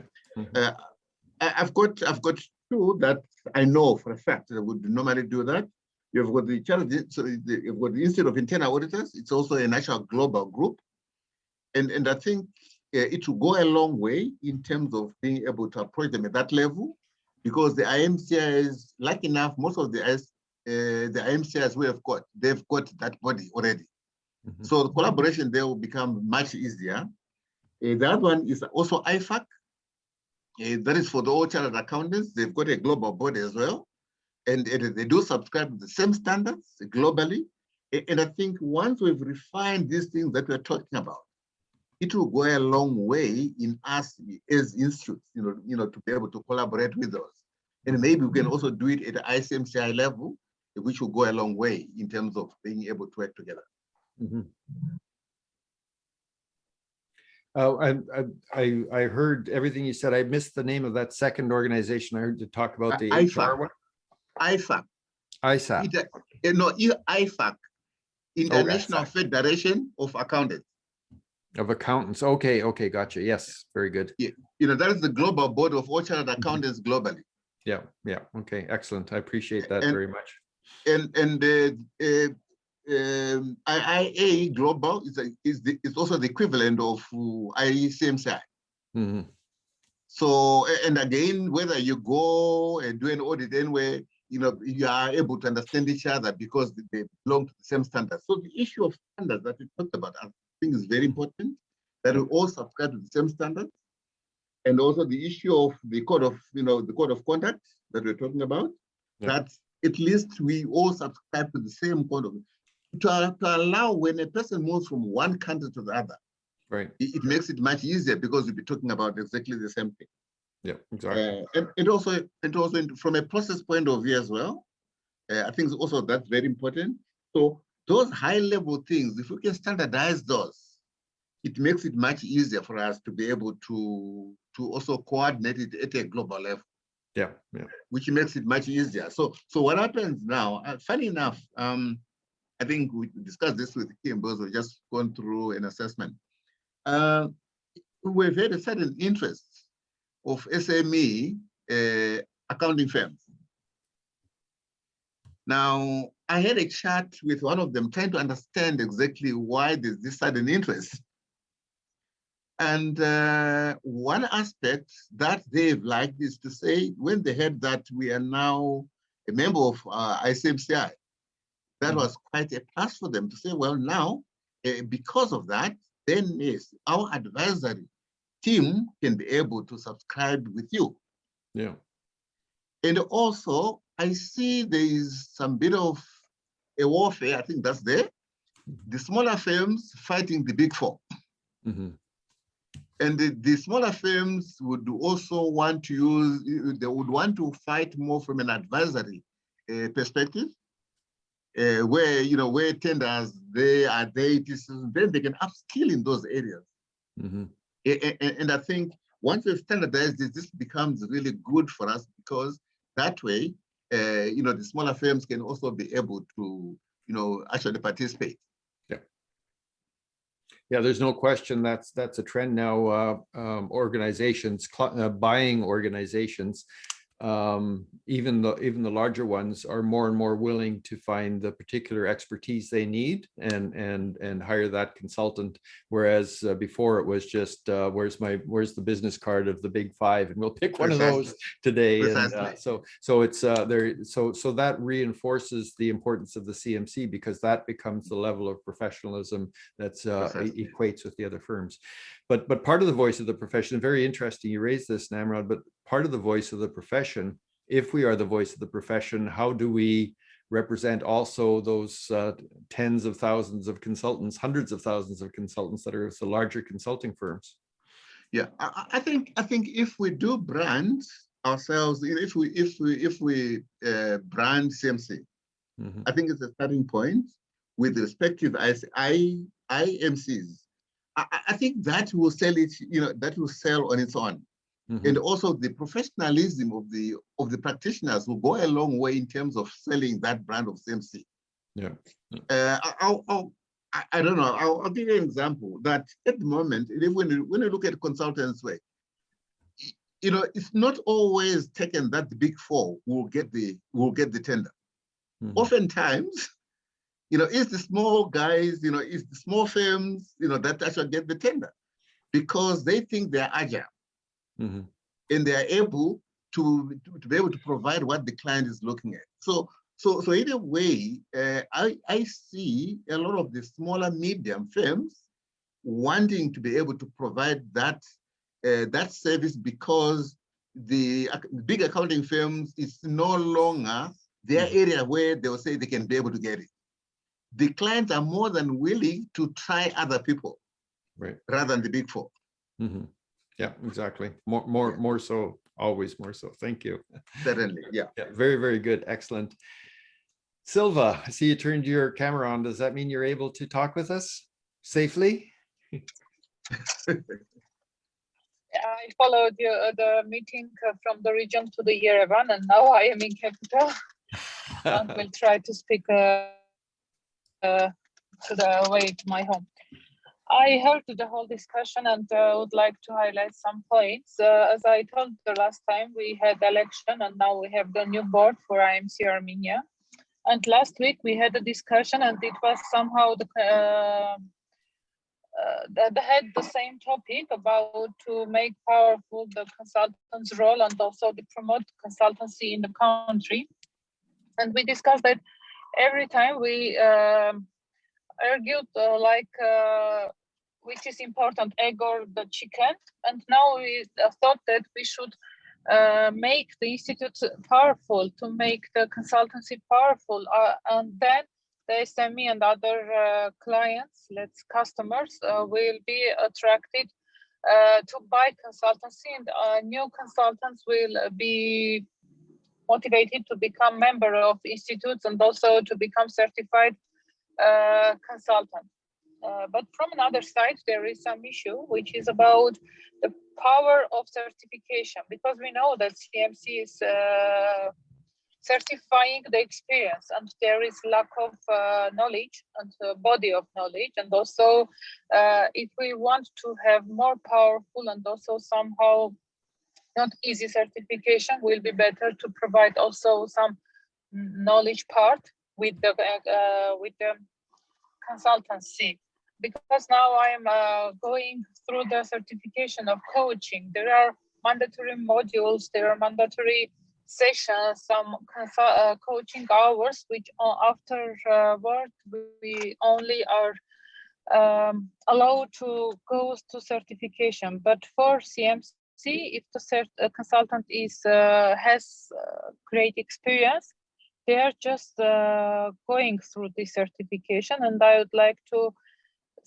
I've got 2 that I know for a fact that would normally do that. You've got the you've got the Institute of Internal Auditors. It's also a national global group, and I think it will go a long way in terms of being able to approach them at that level, because the IMCI is lucky enough. Most of the IMCIs they've got that body already. So the collaboration there will become much easier. The other one is also IFAC. That is for the all chartered accountants. They've got a global body as well. And they do subscribe to the same standards globally. And I think once we've refined these things that we're talking about, it will go a long way in us as institutes, to be able to collaborate with those. And maybe we can also do it at the ICMCI level, which will go a long way in terms of being able to work together. I heard everything you said. I missed the name of that second organization. I heard you talk about the HR one. IFAC. ISAC. IFAC, International Federation of Accountants. Of accountants. Okay, gotcha. Yes, very good. Yeah, that is the global board of all chartered accountants globally. Yeah. Okay, excellent. I appreciate that very much. And IIA Global is also the equivalent of ICMCI. So, and again, whether you go and do an audit anywhere, you are able to understand each other because they belong to the same standards. So the issue of standards that we talked about, I think is very important, that we all subscribe to the same standards. And also the issue of the code of, the code of conduct that we're talking about, that at least we all subscribe to the same code of, to allow when a person moves from one country to the other, right? It makes it much easier because we'll be talking about exactly the same thing. Yeah, exactly. And also from a process point of view as well, I think also that's very important. So those high level things, if we can standardize those, it makes it much easier for us to be able to also coordinate it at a global level. Yeah, yeah. Which makes it much easier. So what happens now, funny enough, I think we discussed this with Kim, because we've just gone through an assessment. We've had a certain interest of SME accounting firms. Now, I had a chat with one of them trying to understand exactly why there's this sudden interest. And one aspect that they've liked is to say, when they heard that we are now a member of ICMCI, that was quite a plus for them to say, well, now, because of that, then yes, our advisory team can be able to subscribe with you. Yeah. And also, I see there is some bit of a warfare, I think that's there. The smaller firms fighting the big four. Mm-hmm. And the smaller firms would also want to use, they would want to fight more from an advisory perspective, where, where tenders, they are there, then they can upskill in those areas. Mm-hmm. And I think once we've standardized this becomes really good for us, because that way, the smaller firms can also be able to, actually participate. Yeah, there's no question that's a trend now. Organizations, buying organizations, even the larger ones are more and more willing to find the particular expertise they need and hire that consultant. Whereas before it was just where's the business card of the big five, and we'll pick one of those today. Precisely. And so it's there. So that reinforces the importance of the CMC, because that becomes the level of professionalism that's equates with the other firms. But part of the voice of the profession, very interesting, you raised this, Namrod, but part of the voice of the profession, if we are the voice of the profession, how do we represent also those tens of thousands of consultants, hundreds of thousands of consultants that are the larger consulting firms? Yeah, I think if we do brand ourselves, if we brand CMC, Mm-hmm. I think it's a starting point with respective IMCs. I think that will sell it, that will sell on its own. Mm-hmm. And also the professionalism of the practitioners will go a long way in terms of selling that brand of CMC. Yeah. I don't know. I'll give you an example that at the moment, when you look at consultants' way, it's not always taken that the big four will get the tender. Mm-hmm. Oftentimes, it's the small guys, it's the small firms, that actually get the tender, because they think they're agile. Mm-hmm. And they are able to be able to provide what the client is looking at. So in a way, I see a lot of the smaller medium firms wanting to be able to provide that service, because the big accounting firms, it's no longer their area where they will say they can be able to get it. The clients are more than willing to try other people, right, rather than the big four. Mm-hmm. Yeah, exactly. More so, always more so. Thank you. Certainly, yeah. Yeah, very, very good. Excellent. Silva, I see you turned your camera on. Does that mean you're able to talk with us safely? I followed the meeting from the region to the Yerevan, and now I am in capital, and will try to speak to the way to my home. I heard the whole discussion and would like to highlight some points. As I told the last time, we had election, and now we have the new board for IMC Armenia. And last week we had a discussion, and it was somehow they had the same topic about to make powerful the consultant's role and also to promote consultancy in the country. And we discussed that every time we argued which is important, egg or the chicken. And now we thought that we should make the institute powerful, to make the consultancy powerful, and then the SME and other clients, customers, will be attracted to buy consultancy, and new consultants will be motivated to become member of institutes and also to become certified consultant. But from another side, there is some issue, which is about the power of certification, because we know that CMC is certifying the experience, and there is lack of knowledge and body of knowledge. And also, if we want to have more powerful and also somehow not easy certification, will be better to provide also some knowledge part with the consultancy. Because now I am going through the certification of coaching. There are mandatory modules, there are mandatory sessions, some coaching hours, which afterward we only are allowed to go to certification. But for CMC, if the consultant has great experience, they are just going through this certification, and I would like to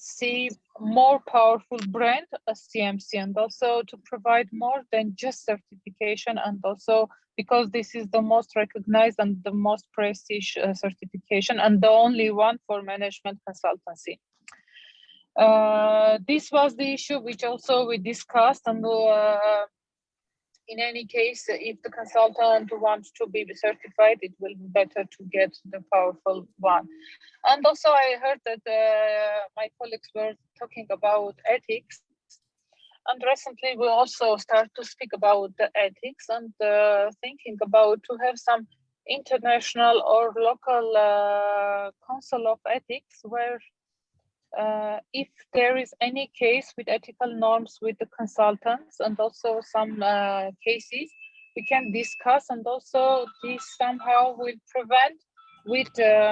see more powerful brand as CMC, and also to provide more than just certification, and also because this is the most recognized and the most prestige certification and the only one for management consultancy. This was the issue which also we discussed, and in any case, if the consultant wants to be certified, it will be better to get the powerful one. And also I heard that my colleagues were talking about ethics. And recently we also start to speak about the ethics and thinking about to have some international or local council of ethics where if there is any case with ethical norms with the consultants and also some cases, we can discuss, and also this somehow will prevent with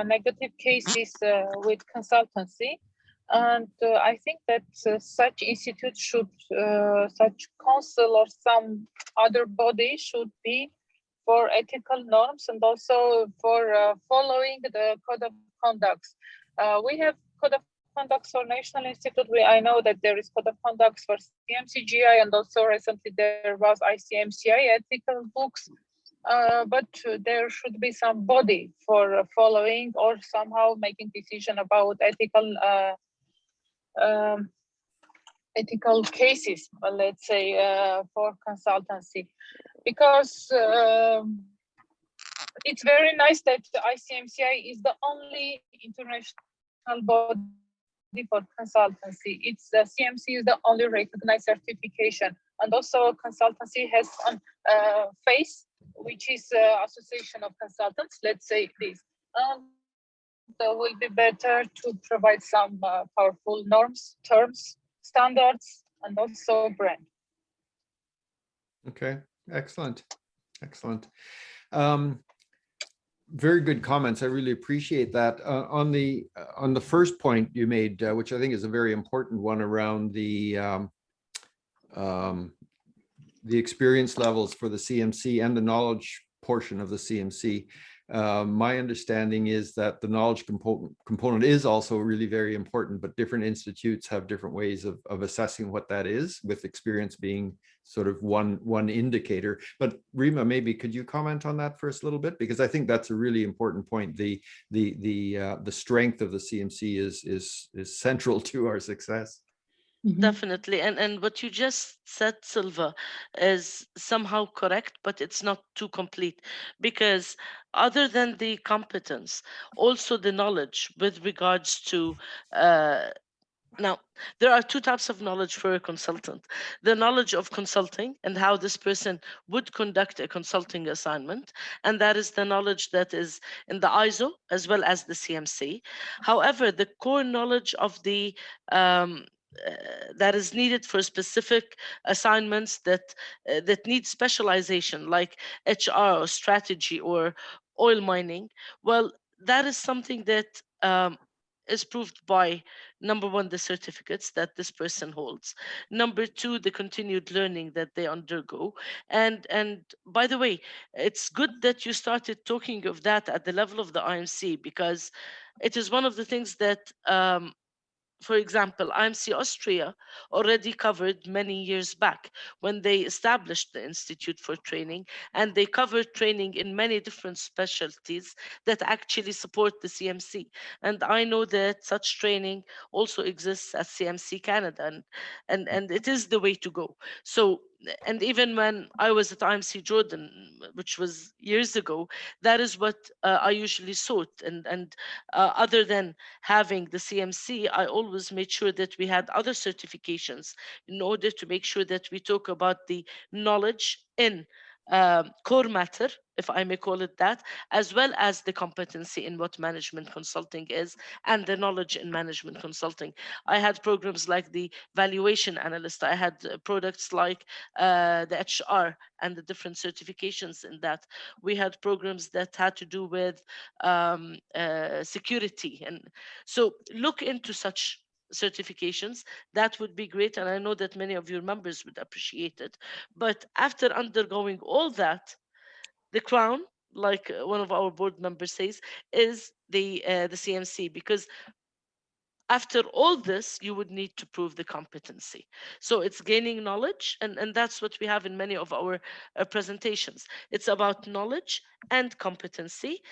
negative cases with consultancy. And I think that such institutes should, such council or some other body should be for ethical norms and also for following the code of conduct. We have code of conduct for National Institute. I know that there is code of conduct for ICMCI, and also recently there was ICMCI ethical books. But there should be some body for following or somehow making decision about ethical cases, let's say, for consultancy. Because it's very nice that the ICMCI is the only international body for consultancy. It's CMC is the only recognized certification, and also consultancy has a face, which is Association of Consultants. Let's say this. It will be better to provide some powerful norms, terms, standards, and also brand. Okay, excellent, excellent. Very good comments. I really appreciate that. On the first point you made, which I think is a very important one around the experience levels for the CMC and the knowledge portion of the CMC. My understanding is that the knowledge component is also really very important, but different institutes have different ways of assessing what that is, with experience being sort of one indicator. But Rima, maybe could you comment on that first a little bit, because I think that's a really important point. The strength of the CMC is central to our success. Definitely. And what you just said, Silva, is somehow correct, but it's not too complete, because other than the competence, also the knowledge with regards to now, there are two types of knowledge for a consultant: the knowledge of consulting and how this person would conduct a consulting assignment, and that is the knowledge that is in the ISO as well as the CMC. However, the core knowledge of the that is needed for specific assignments that need specialization, like HR or strategy or oil mining, well, that is something that is proved by, number one, the certificates that this person holds, number two, the continued learning that they undergo. And by the way, it's good that you started talking of that at the level of the IMC, because it is one of the things that for example, IMC Austria already covered many years back when they established the Institute for Training, and they covered training in many different specialties that actually support the CMC. And I know that such training also exists at CMC Canada, and it is the way to go. So, and even when I was at IMC Jordan, which was years ago, that is what I usually sought. And other than having the CMC, I always made sure that we had other certifications in order to make sure that we talk about the knowledge in core matter, if I may call it that, as well as the competency in what management consulting is and the knowledge in management consulting. I had programs like the valuation analyst. I had products like the HR and the different certifications in that. We had programs that had to do with security. And so look into such certifications. That would be great, and I know that many of your members would appreciate it. But after undergoing all that, the crown, like one of our board members says, is the CMC, because after all this, you would need to prove the competency. So it's gaining knowledge, and that's what we have in many of our presentations. It's about knowledge and competency.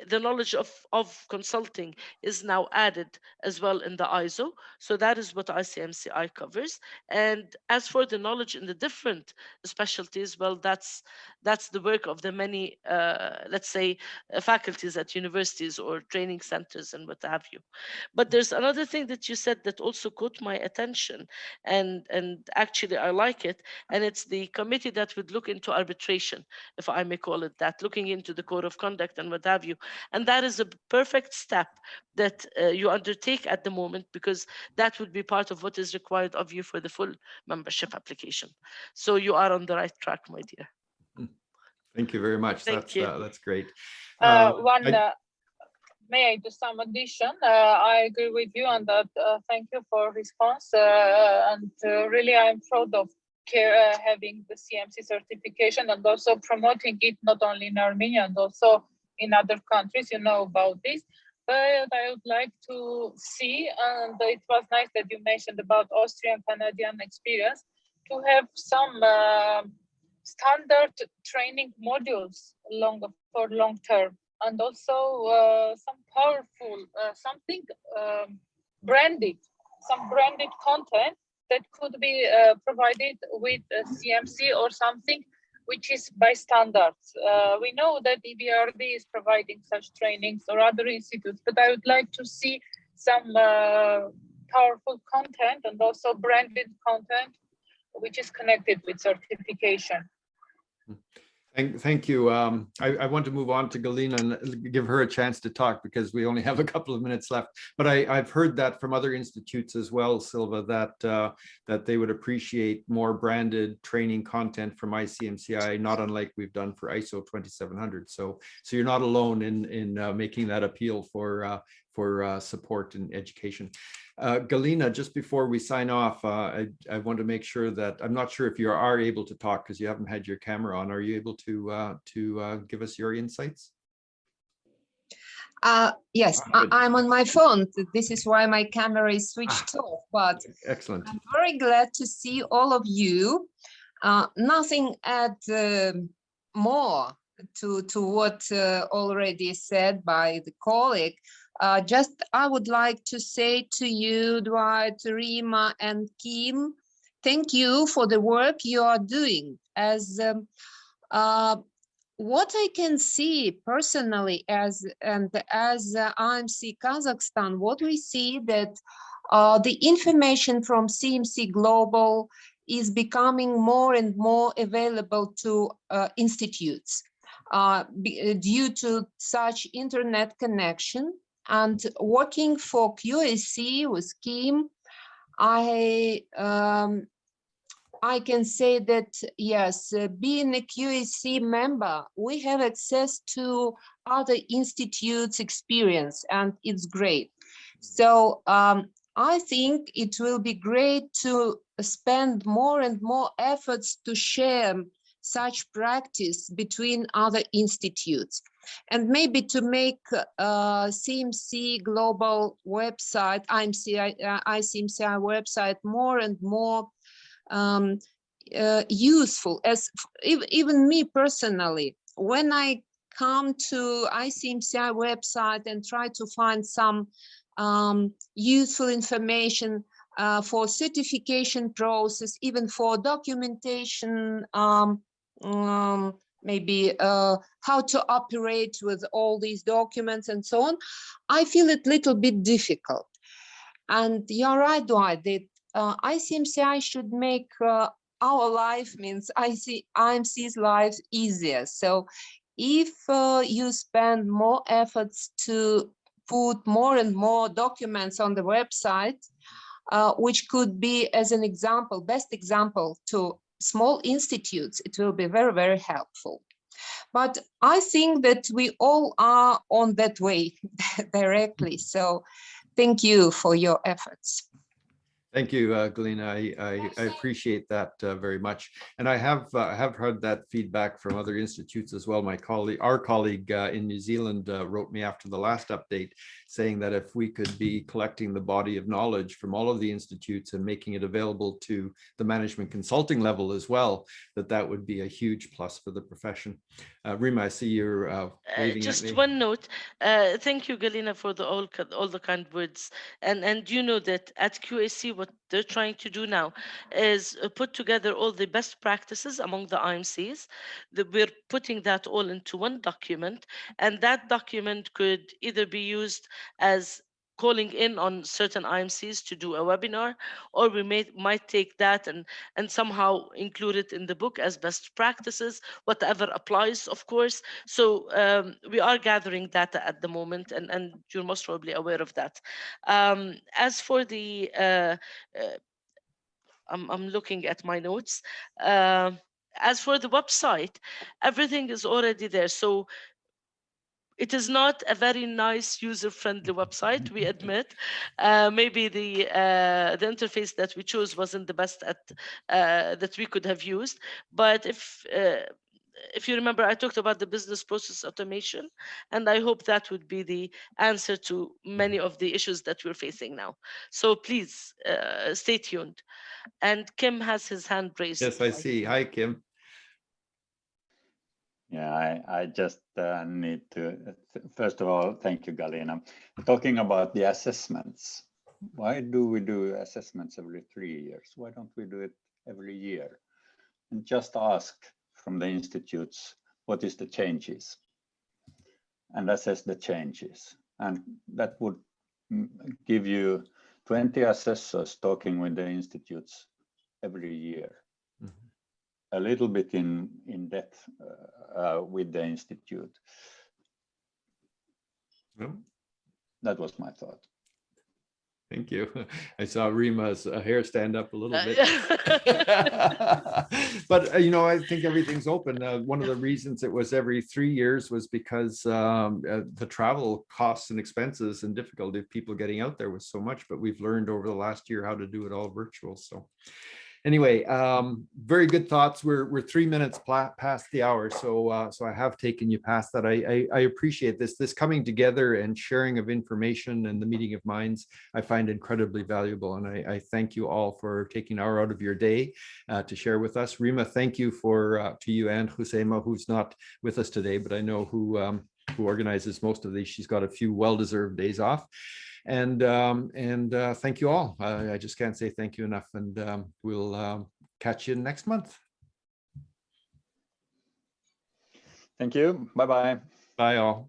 The knowledge of consulting is now added as well in the ISO. So that is what ICMCI covers. And as for the knowledge in the different specialties, well, that's the work of the many, let's say, faculties at universities or training centers and what have you. But there's another thing that you said that also caught my attention, and actually I like it, and it's the committee that would look into arbitration, if I may call it that, looking into the code of conduct and what have you. And that is a perfect step that you undertake at the moment, because that would be part of what is required of you for the full membership application. So you are on the right track, my dear. Thank you very much. Thank you. That's great. May I do some addition? I agree with you on that. Thank you for response. And really, I'm proud of having the CMC certification and also promoting it not only in Armenia and also in other countries. You know about this. But I would like to see, and it was nice that you mentioned about Austrian Canadian experience, to have some standard training modules for long term. And also some powerful, something branded, some branded content that could be provided with CMC or something which is by standards. We know that EBRD is providing such trainings or other institutes, but I would like to see some powerful content and also branded content which is connected with certification. Thank you. I want to move on to Galina and give her a chance to talk, because we only have a couple of minutes left. But I've heard that from other institutes as well, Silva, that they would appreciate more branded training content from ICMCI, not unlike we've done for ISO 2700. So you're not alone in making that appeal for support in education. Galina, just before we sign off, I want to make sure that, I'm not sure if you are able to talk because you haven't had your camera on. Are you able to give us your insights? Yes, I'm on my phone. This is why my camera is switched off. But excellent. I'm very glad to see all of you. Nothing add more to what already said by the colleague. Just I would like to say to you, Dwight, Rima, and Kim, thank you for the work you are doing. As what I can see personally as IMC Kazakhstan, what we see that the information from CMC Global is becoming more and more available to institutes due to such internet connection. And working for QAC with Kim, I can say that, yes, being a QAC member, we have access to other institutes' experience, and it's great. So I think it will be great to spend more and more efforts to share such practice between other institutes. And maybe to make CMC global website, ICMCI website more and more useful, as even me personally, when I come to ICMCI website and try to find some useful information for certification process, even for documentation, maybe how to operate with all these documents and so on, I feel it a little bit difficult. And you're right, Dwight, that ICMCI should make our life, means IMC's life, easier. So if you spend more efforts to put more and more documents on the website, which could be as an example, best example to small institutes, it will be very, very helpful. But I think that we all are on that way directly. So thank you for your efforts. Thank you, Galina. I appreciate that very much. And I have heard that feedback from other institutes as well. Our colleague in New Zealand wrote me after the last update saying that if we could be collecting the body of knowledge from all of the institutes and making it available to the management consulting level as well, that would be a huge plus for the profession. Rima, I see you're waving just at me. one note. Thank you, Galina, for all the kind words. And you know that at QAC, what they're trying to do now is put together all the best practices among the IMCs. We're putting that all into one document, and that document could either be used as calling in on certain IMCs to do a webinar, or we might take that and somehow include it in the book as best practices, whatever applies, of course. So we are gathering data at the moment, and you're most probably aware of that. As for the, I'm looking at my notes. As for the website, everything is already there. So it is not a very nice user-friendly website, we admit. Maybe the interface that we chose wasn't the best that we could have used. But if you remember, I talked about the business process automation, and I hope that would be the answer to many of the issues that we're facing now. So please stay tuned. And Kim has his hand raised. Yes, I see. Hi, Kim. Yeah, I just need to, first of all, thank you, Galina. Talking about the assessments, why do we do assessments every 3 years? Why don't we do it every year? And just ask from the institutes, what is the changes? And assess the changes. And that would give you 20 assessors talking with the institutes every year. A little bit in depth with the institute. Well, that was my thought. Thank you. I saw Rima's hair stand up a little bit. But, you know, I think everything's open. One of the reasons it was every 3 years was because the travel costs and expenses and difficulty of people getting out there was so much, but we've learned over the last year how to do it all virtual. So anyway, very good thoughts. We're 3 minutes past the hour, so so I have taken you past that. I appreciate this coming together and sharing of information and the meeting of minds. I find incredibly valuable, and I thank you all for taking an hour out of your day to share with us. Rima, thank you to you and Husseima, who's not with us today, but I know who organizes most of these. She's got a few well-deserved days off. And thank you all. I just can't say thank you enough, and we'll catch you next month. Thank you. Bye-bye. Bye all.